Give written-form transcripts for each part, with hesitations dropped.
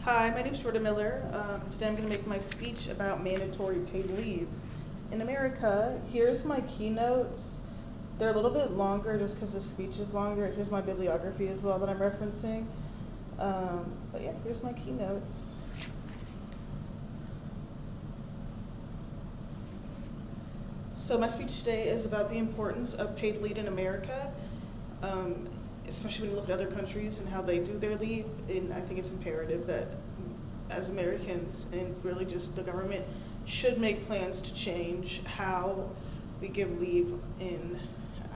Hi, my name is Jordyn Miller. Today I'm going to make my speech about mandatory paid leave. In America, here's my keynotes. They're a little bit longer just because the speech is longer. Here's my bibliography as well that I'm referencing. But yeah, here's my keynotes. So my speech today is about the importance of paid leave in America, especially when you look at other countries and how they do their leave. And I think it's imperative that as Americans and really just the government should make plans to change how we give leave in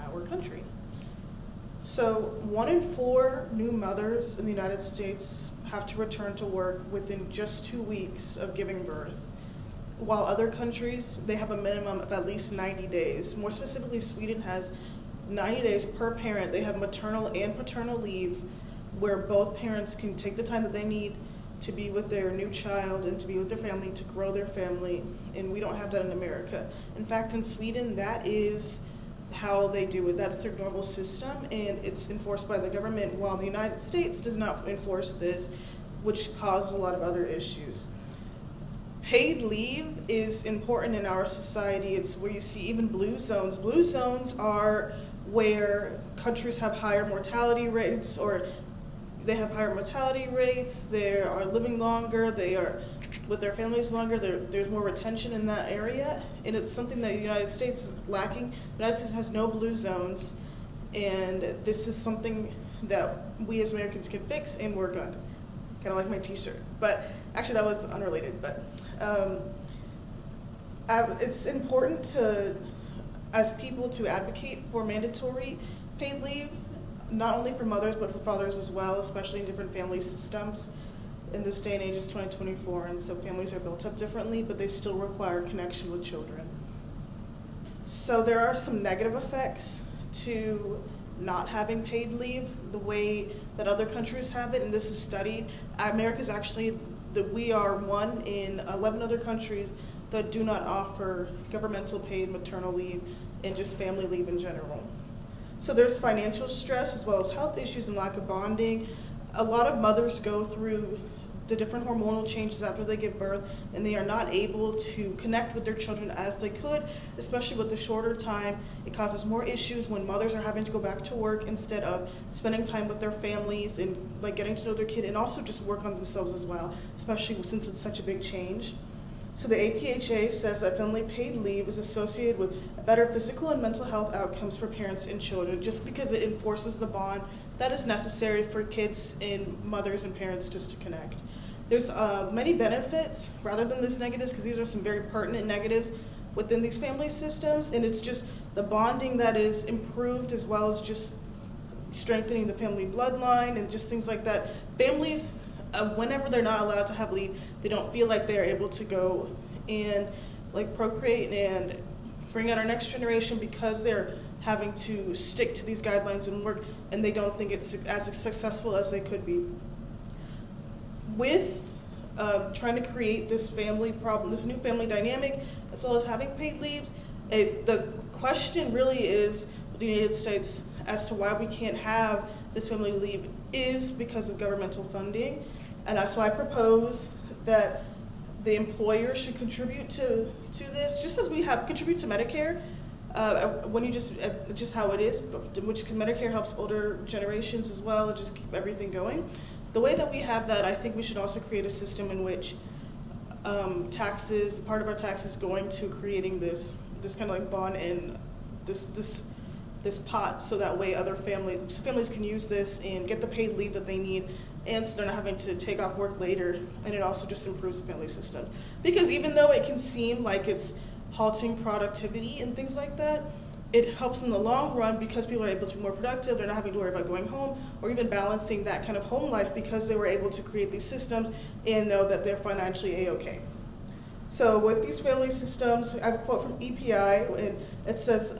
our country. So 1 in 4 new mothers in the United States have to return to work within just 2 weeks of giving birth. While other countries, they have a minimum of at least 90 days. More specifically, Sweden has 90 days per parent. They have maternal and paternal leave where both parents can take the time that they need to be with their new child and to be with their family, to grow their family. And we don't have that in America. In fact, in Sweden, that is how they do it. That's their normal system, and it's enforced by the government, while the United States does not enforce this, which causes a lot of other issues. Paid leave is important in our society. It's where you see even blue zones. Blue zones are where countries have higher mortality rates, or they have higher mortality rates, they are living longer, they are with their families longer, there's more retention in that area, and it's something that the United States is lacking. The United States has no blue zones, and this is something that we as Americans can fix and work on. Kind of like my t-shirt, but actually that was unrelated, but it's important to, as people, to advocate for mandatory paid leave, not only for mothers but for fathers as well, especially in different family systems. In this day and age, it's 2024, and so families are built up differently, but they still require connection with children. So there are some negative effects to not having paid leave the way that other countries have it, and this is studied. America's actually, we are one in 11 other countries that do not offer governmental paid maternal leave and just family leave in general. So there's financial stress as well as health issues and lack of bonding. A lot of mothers go through the different hormonal changes after they give birth, and they are not able to connect with their children as they could, especially with the shorter time. It causes more issues when mothers are having to go back to work instead of spending time with their families and like getting to know their kid, and also just work on themselves as well, especially since it's such a big change. So the APHA says that family paid leave is associated with better physical and mental health outcomes for parents and children, just because it enforces the bond that is necessary for kids and mothers and parents just to connect. There's many benefits rather than these negatives, because these are some very pertinent negatives within these family systems, and it's just the bonding that is improved, as well as just strengthening the family bloodline and just things like that. Families, whenever they're not allowed to have leave, they don't feel like they're able to go and like procreate and bring out our next generation, because they're having to stick to these guidelines and work, and they don't think it's as successful as they could be. With trying to create this family problem, this new family dynamic, as well as having paid leaves, the question really is with the United States as to why we can't have this family leave is because of governmental funding. And so I propose that the employer should contribute to this, just as we have contribute to Medicare. When you just how it is, which Medicare helps older generations as well, and just keep everything going. The way that we have that, I think we should also create a system in which taxes, part of our taxes going to creating this kind of like bond and this pot, so that way other families can use this and get the paid leave that they need, and so they're not having to take off work later, and it also just improves the family system. Because even though it can seem like it's halting productivity and things like that, it helps in the long run, because people are able to be more productive. They're not having to worry about going home or even balancing that kind of home life, because they were able to create these systems and know that they're financially A-okay. So with these family systems, I have a quote from EPI, and it says,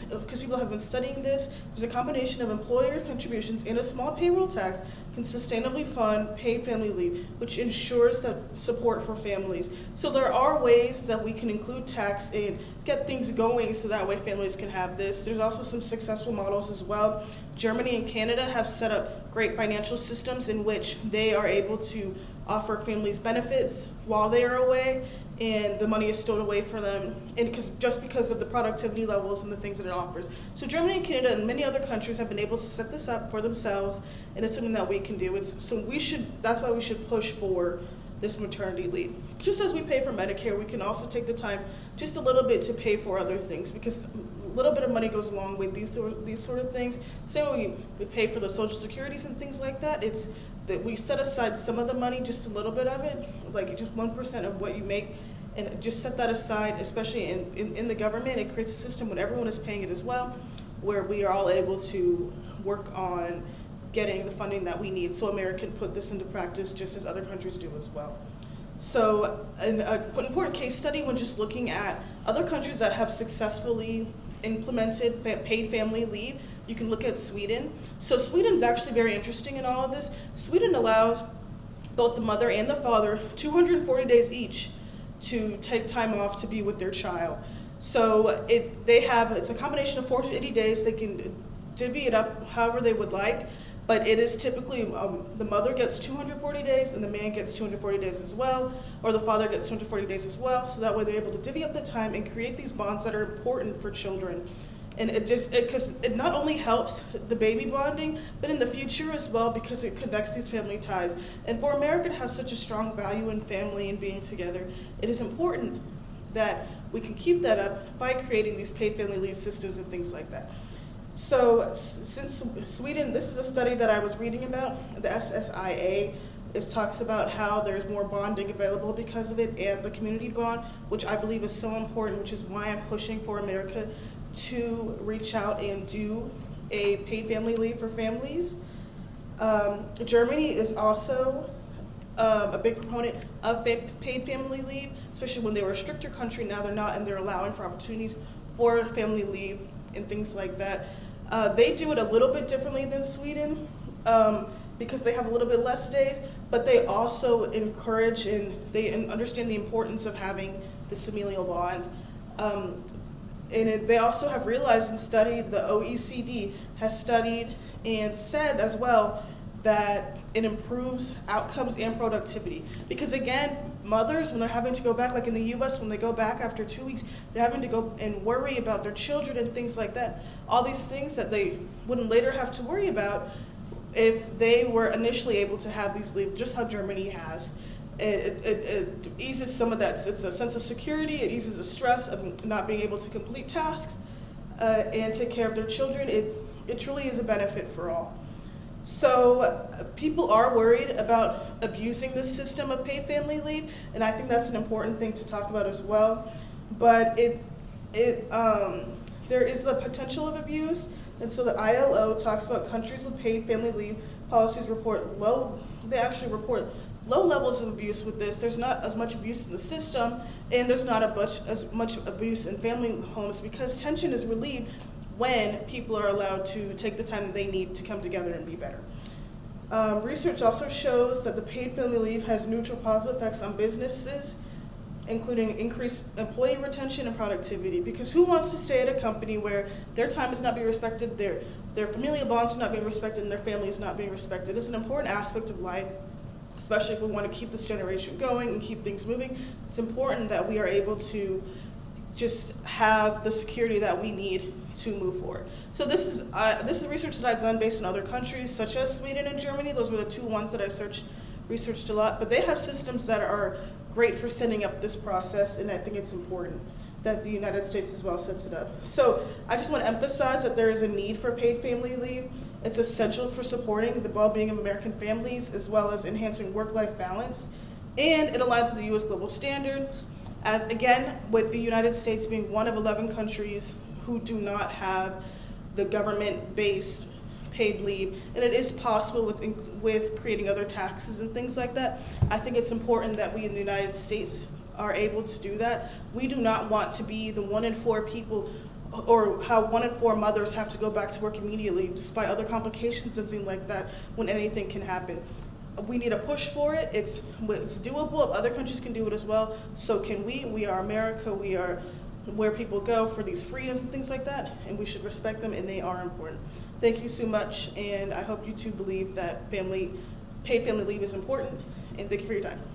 because people have been studying this, there's a combination of employer contributions and a small payroll tax can sustainably fund paid family leave, which ensures that support for families. So there are ways that we can include tax and get things going, so that way families can have this. There's also some successful models as well. Germany and Canada have set up great financial systems in which they are able to offer families benefits while they are away, and the money is stored away for them, and because of the productivity levels and the things that it offers. So Germany and Canada and many other countries have been able to set this up for themselves, and it's something that we can do. That's why we should push for this maternity leave. Just as we pay for Medicare, we can also take the time just a little bit to pay for other things, because a little bit of money goes along with these sort of things. So we pay for the Social Securities and things like that. It's that we set aside some of the money, just a little bit of it, like just 1% of what you make, and just set that aside, especially in the government. It creates a system when everyone is paying it as well, where we are all able to work on getting the funding that we need, so America can put this into practice just as other countries do as well. So an important case study when just looking at other countries that have successfully implemented paid family leave, you can look at Sweden. So Sweden's actually very interesting in all of this. Sweden allows both the mother and the father 240 days each to take time off to be with their child. So it's a combination of 40 to 80 days. They can divvy it up however they would like, but it is typically the mother gets 240 days and the man gets 240 days as well, or the father gets 240 days as well, so that way they're able to divvy up the time and create these bonds that are important for children. And because it not only helps the baby bonding, but in the future as well, because it connects these family ties. And for America to have such a strong value in family and being together, it is important that we can keep that up by creating these paid family leave systems and things like that. So since Sweden, this is a study that I was reading about, the SSIA. It talks about how there's more bonding available because of it, and the community bond, which I believe is so important, which is why I'm pushing for America to reach out and do a paid family leave for families. Germany is also a big proponent of paid family leave, especially when they were a stricter country. Now they're not, and they're allowing for opportunities for family leave and things like that. They do it a little bit differently than Sweden, because they have a little bit less days, but they also encourage and they understand the importance of having the familial bond. They also have realized and studied, the OECD has studied and said as well that it improves outcomes and productivity. Because again, mothers, when they're having to go back, like in the US, when they go back after 2 weeks, they're having to go and worry about their children and things like that. All these things that they wouldn't later have to worry about if they were initially able to have these leave, just how Germany has. It eases some of that. It's a sense of security. It eases the stress of not being able to complete tasks and take care of their children. It truly is a benefit for all. So people are worried about abusing this system of paid family leave, and I think that's an important thing to talk about as well. But there is the potential of abuse, and so the ILO talks about countries with paid family leave policies report low levels of abuse with this. There's not as much abuse in the system, and there's not as much abuse in family homes, because tension is relieved when people are allowed to take the time that they need to come together and be better. Research also shows that the paid family leave has neutral positive effects on businesses, including increased employee retention and productivity. Because who wants to stay at a company where their time is not being respected, their familial bonds are not being respected, and their family is not being respected? It's an important aspect of life, especially if we want to keep this generation going and keep things moving. It's important that we are able to just have the security that we need to move forward. So this is research that I've done based on other countries, such as Sweden and Germany. Those were the two ones that I researched a lot. But they have systems that are great for setting up this process, and I think it's important that the United States as well sets it up. So I just want to emphasize that there is a need for paid family leave. It's essential for supporting the well-being of American families, as well as enhancing work-life balance, and it aligns with the U.S. global standards, as again, with the United States being one of 11 countries who do not have the government-based paid leave, and it is possible with creating other taxes and things like that. I think it's important that we in the United States are able to do that. We do not want to be the 1 in 4 people, or how 1 in 4 mothers have to go back to work immediately despite other complications and things like that, when anything can happen. We need a push for it. It's doable. Other countries can do it as well. So can we. We are America. We are where people go for these freedoms and things like that, and we should respect them, and they are important. Thank you so much, and I hope you too believe that paid family leave is important, and thank you for your time.